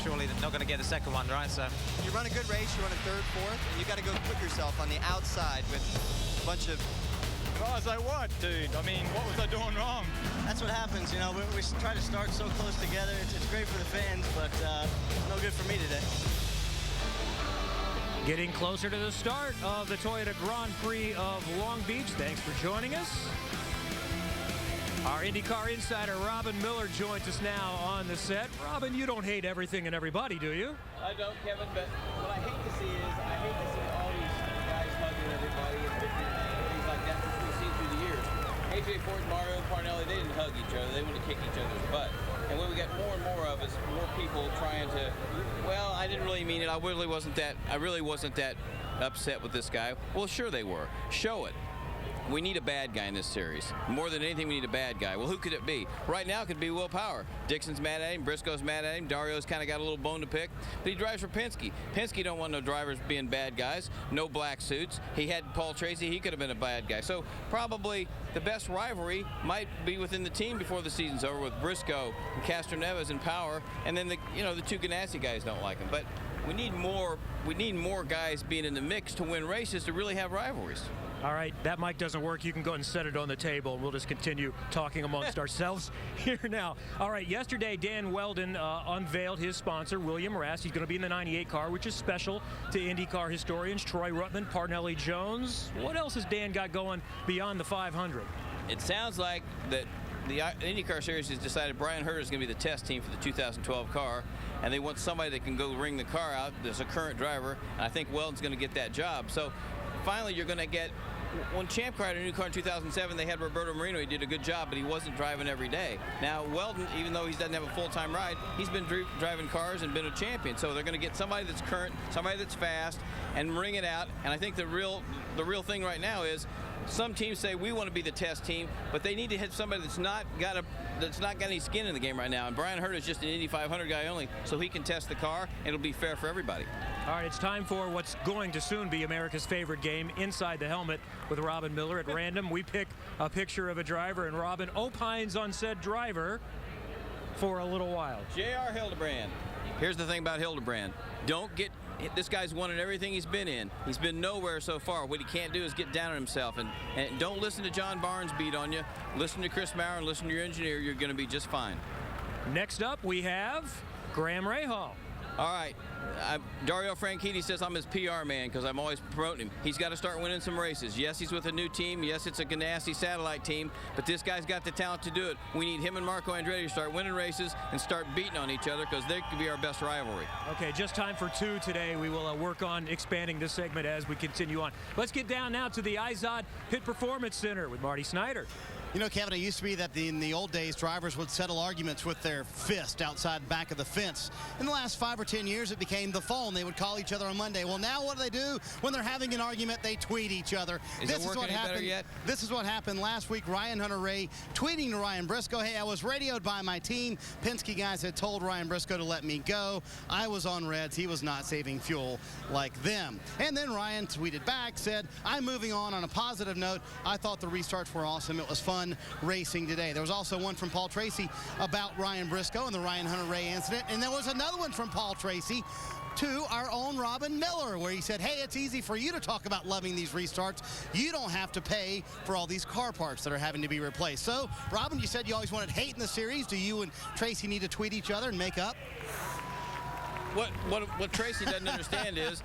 surely not going to get a second one, right? So you run a good race, you run a third, fourth, and you got to go put yourself on the outside with a bunch of. I was like, what, dude? I mean, what was I doing wrong? That's what happens, you know. We try to start so close together. It's great for the fans, but no good for me today. Getting closer to the start of the Toyota Grand Prix of Long Beach. Thanks for joining us. Our IndyCar insider, Robin Miller, joins us now on the set. Robin, you don't hate everything and everybody, do you? I don't, Kevin, but what I hate to see is I hate to see all these guys hugging everybody and things like that, which we've seen through the years. AJ Ford, Mario, Parnelli, they didn't hug each other. They want to kick each other's butt. And what we got more and more of is more people trying to, well, I didn't really mean it. I really wasn't that upset with this guy. Well, sure they were. Show it. We need a bad guy in this series. More than anything, we need a bad guy. Well, who could it be? Right now, it could be Will Power. Dixon's mad at him. Briscoe's mad at him. Dario's kind of got a little bone to pick. But he drives for Penske. Penske don't want no drivers being bad guys. No black suits. He had Paul Tracy. He could have been a bad guy. So probably the best rivalry might be within the team before the season's over with Briscoe and Castroneves and Power. And then the two Ganassi guys don't like him. But we need more guys being in the mix to win races to really have rivalries. All right, that mic doesn't work. You can go ahead and set it on the table, and we'll just continue talking amongst ourselves here now. All right, yesterday, Dan Weldon unveiled his sponsor, William Rast. He's going to be in the 98 car, which is special to IndyCar historians Troy Ruttman, Parnelli Jones. What else has Dan got going beyond the 500? It sounds like that the IndyCar Series has decided Brian Herter is going to be the test team for the 2012 car, and they want somebody that can go ring the car out. There's a current driver, and I think Weldon's going to get that job. So finally, you're going to get. When Champ Car had a new car in 2007, they had Roberto Marino. He did a good job, but he wasn't driving every day. Now, Weldon, even though he doesn't have a full-time ride, he's been driving cars and been a champion. So they're going to get somebody that's current, somebody that's fast, and ring it out. And I think the real thing right now is some teams say we want to be the test team, but they need to hit somebody that's not got any skin in the game right now. And Brian Herter is just an Indy 500 guy only, so he can test the car, and it'll be fair for everybody. All right, it's time for what's going to soon be America's favorite game, Inside the Helmet, with Robin Miller. At random, we pick a picture of a driver, and Robin opines on said driver for a little while. J.R. Hildebrand. Here's the thing about Hildebrand. This guy's won in everything he's been in. He's been nowhere so far. What he can't do is get down on himself. And don't listen to John Barnes beat on you. Listen to Chris Maurer and listen to your engineer. You're going to be just fine. Next up, we have Graham Rahal. All right. Dario Franchitti says I'm his PR man because I'm always promoting him. He's got to start winning some races. Yes, he's with a new team. Yes, it's a Ganassi satellite team, but this guy's got the talent to do it. We need him and Marco Andretti to start winning races and start beating on each other because they could be our best rivalry. Okay, just time for two today. We will work on expanding this segment as we continue on. Let's get down now to the IZOD Pit Performance Center with Marty Snyder. You know, Kevin, it used to be that in the old days, drivers would settle arguments with their fist outside back of the fence. In the last 5 or 10 years, it became the phone. They would call each other on Monday. Well, now what do? When they're having an argument, they tweet each other. Is it working any better yet? This is what happened last week. Ryan Hunter-Reay tweeting to Ryan Briscoe, hey, I was radioed by my team. Penske guys had told Ryan Briscoe to let me go. I was on reds. He was not saving fuel like them. And then Ryan tweeted back, said, I'm moving on a positive note. I thought the restarts were awesome. It was fun racing today. There was also one from Paul Tracy about Ryan Briscoe and the Ryan Hunter-Reay incident. And there was another one from Paul Tracy to our own Robin Miller, where he said, hey, it's easy for you to talk about loving these restarts. You don't have to pay for all these car parts that are having to be replaced. So, Robin, you said you always wanted hate in the series. Do you and Tracy need to tweet each other and make up? What Tracy doesn't understand is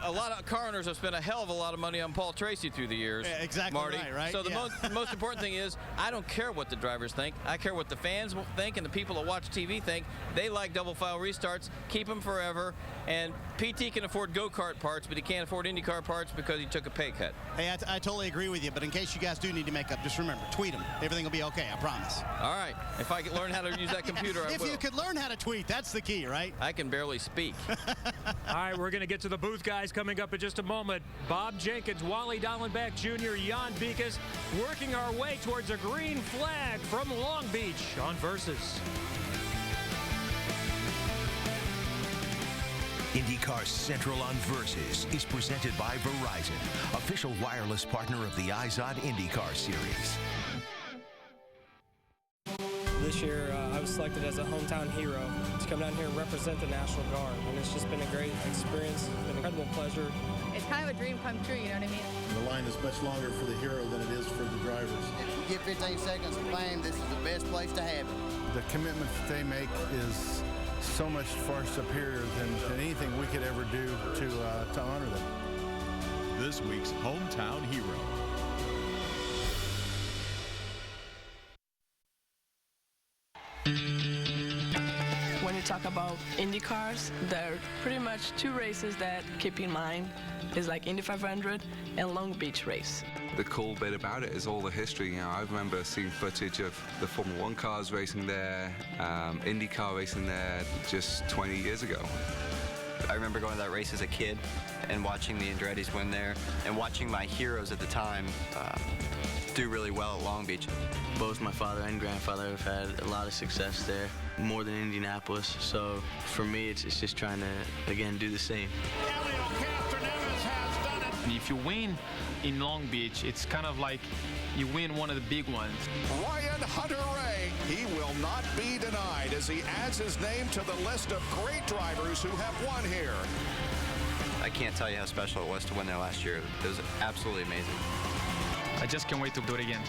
a lot of car owners have spent a hell of a lot of money on Paul Tracy through the years. Yeah, exactly, Marty. right? So the most important thing is I don't care what the drivers think. I care what the fans think and the people that watch TV think. They like double file restarts. Keep them forever. And PT can afford go-kart parts, but he can't afford IndyCar parts because he took a pay cut. Hey, I totally agree with you, but in case you guys do need to make up, just remember, tweet them. Everything will be okay, I promise. All right. If I could learn how to use that computer, I will. If you could learn how to tweet, that's the key, right? I can barely speak. All right, we're going to get to the booth guys coming up in just a moment. Bob Jenkins, Wally Dallenbach Jr., Jan Beekes, working our way towards a green flag from Long Beach on Versus. IndyCar Central on Versus is presented by Verizon, official wireless partner of the IZOD IndyCar Series. This year, I was selected as a hometown hero to come down here and represent the National Guard. And it's just been a great experience, been an incredible pleasure. It's kind of a dream come true, you know what I mean? The line is much longer for the hero than it is for the drivers. If you get 15 seconds of fame, this is the best place to have it. The commitment that they make is so much far superior than anything we could ever do to honor them. This week's hometown hero. When you talk about Indy cars, there are pretty much two races that keep in mind. It's like Indy 500 and Long Beach race. The cool bit about it is all the history. You know, I remember seeing footage of the Formula 1 cars racing there, Indycar racing there just 20 years ago. I remember going to that race as a kid and watching the Andretti's win there and watching my heroes at the time do really well at Long Beach. Both my father and grandfather have had a lot of success there, more than Indianapolis. So for me, it's just trying to, again, do the same. If you win in Long Beach, it's kind of like you win one of the big ones. Ryan Hunter-Reay, he will not be denied as he adds his name to the list of great drivers who have won here. I can't tell you how special it was to win there last year. It was absolutely amazing. I just can't wait to do it again.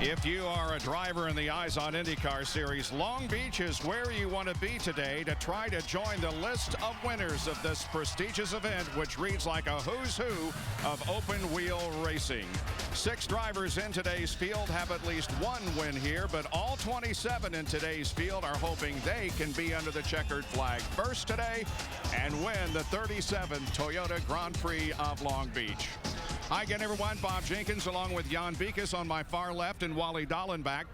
If you are a driver in the Eyes on IndyCar series, Long Beach is where you want to be today to try to join the list of winners of this prestigious event, which reads like a who's who of open-wheel racing. 6 drivers in today's field have at least one win here, but all 27 in today's field are hoping they can be under the checkered flag first today and win the 37th Toyota Grand Prix of Long Beach. Hi again, everyone. Bob Jenkins along with Jan Beekes on my far left and Wally Dallenbach.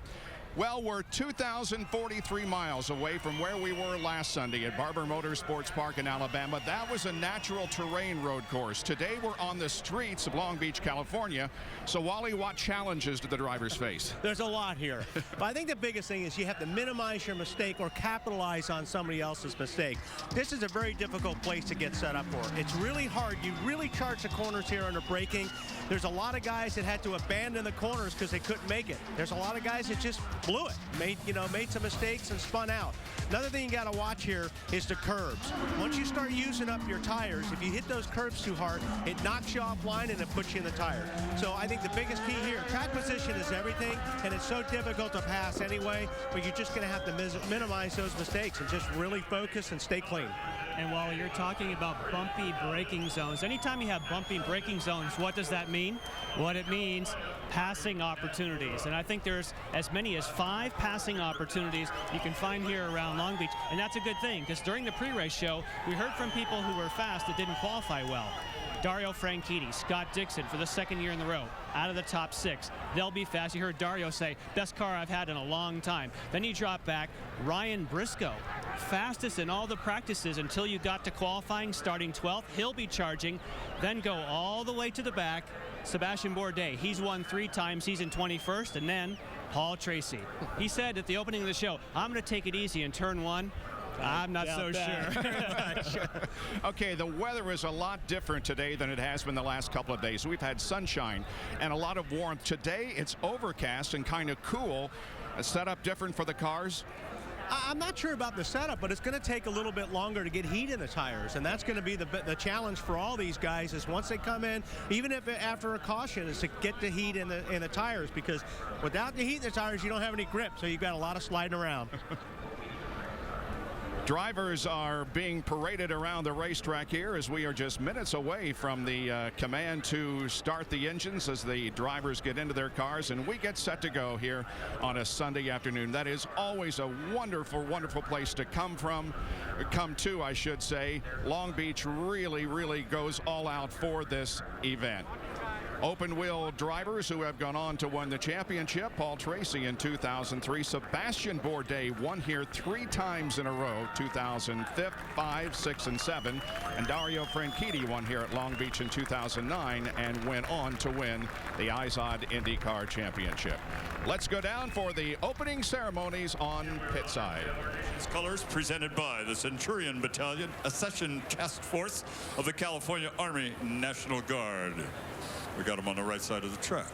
Well, we're 2,043 miles away from where we were last Sunday at Barber Motorsports Park in Alabama. That was a natural terrain road course. Today, we're on the streets of Long Beach, California. So, Wally, what challenges do the drivers face? There's a lot here. But I think the biggest thing is you have to minimize your mistake or capitalize on somebody else's mistake. This is a very difficult place to get set up for. It's really hard. You really charge the corners here under braking. There's a lot of guys that had to abandon the corners because they couldn't make it. There's a lot of guys that just blew it, made some mistakes and spun out. Another thing you got to watch here is the curbs. Once you start using up your tires, if you hit those curbs too hard, it knocks you offline and it puts you in the tire. So I think the biggest key here, track position is everything, and it's so difficult to pass anyway, but you're just going to have to minimize those mistakes and just really focus and stay clean. And while you're talking about bumpy braking zones, anytime you have bumpy braking zones, what does that mean? What it means, passing opportunities. And I think there's as many as 5 passing opportunities you can find here around Long Beach. And that's a good thing, because during the pre-race show, we heard from people who were fast that didn't qualify well. Dario Franchitti, Scott Dixon for the 2nd year in the row, out of the top 6. They'll be fast. You heard Dario say, best car I've had in a long time. Then you drop back, Ryan Briscoe, fastest in all the practices until you got to qualifying, starting 12th. He'll be charging, then go all the way to the back. Sebastian Bourdais, he's won 3 times. He's in 21st. And then Paul Tracy. He said at the opening of the show, I'm going to take it easy in turn 1. I'm not so sure. Okay, the weather is a lot different today than it has been the last couple of days. We've had sunshine and a lot of warmth. Today, it's overcast and kind of cool. A setup different for the cars? I'm not sure about the setup, but it's going to take a little bit longer to get heat in the tires, and that's going to be the challenge for all these guys. Is once they come in, even if after a caution, is to get the heat in the tires, because without the heat in the tires, you don't have any grip, so you've got a lot of sliding around. Drivers are being paraded around the racetrack here as we are just minutes away from the command to start the engines as the drivers get into their cars and we get set to go here on a Sunday afternoon. That is always a wonderful, wonderful place to come to, I should say. Long Beach really, really goes all out for this event. Open wheel drivers who have gone on to win the championship. Paul Tracy in 2003. Sebastian Bourdais won here 3 times in a row, 2005, 5, 6, and 7. And Dario Franchitti won here at Long Beach in 2009 and went on to win the IZOD IndyCar Championship. Let's go down for the opening ceremonies on pit side. Its colors presented by the Centurion Battalion, a Session Task Force of the California Army National Guard. We got them on the right side of the track.